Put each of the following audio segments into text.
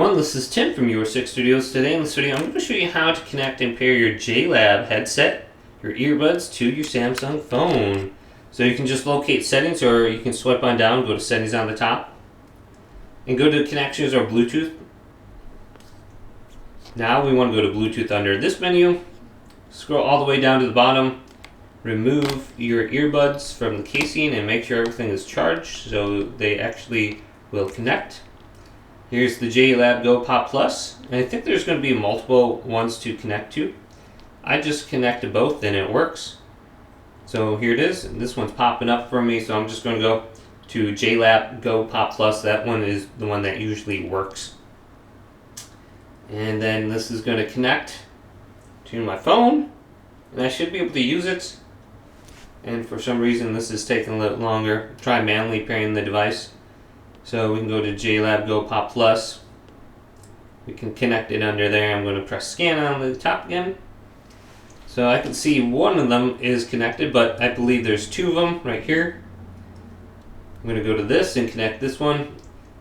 This is Tim from Your 6 Studios. Today in this video I'm going to show you how to connect and pair your JLab headset, your earbuds, to your Samsung phone. So you can just locate settings, or you can swipe on down, go to settings on the top, and go to connections or Bluetooth. Now we want to go to Bluetooth under this menu, scroll all the way down to the bottom, remove your earbuds from the casing and make sure everything is charged so they actually will connect. Here's the JLab Go Pop Plus, and I think there's going to be multiple ones to connect to. I just connected both and it works. So here it is, and this one's popping up for me, so I'm just going to go to JLab Go Pop Plus. That one is the one that usually works. And then this is going to connect to my phone, and I should be able to use it. And for some reason this is taking a little longer. Try manually pairing the device. So we can go to JLab Go Pop Plus. We can connect it under there. I'm going to press scan on the top again. So I can see one of them is connected, but I believe there's two of them right here. I'm going to go to this and connect this one.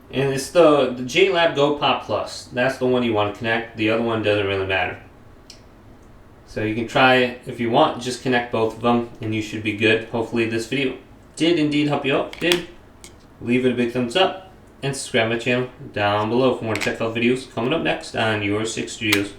And it's the JLab Go Pop Plus. That's the one you want to connect. The other one doesn't really matter. So you can try, if you want, just connect both of them and you should be good. Hopefully this video did indeed help you out. If it did, leave it a big thumbs up and subscribe to my channel down below for more tech videos coming up next on Your 6 Studios.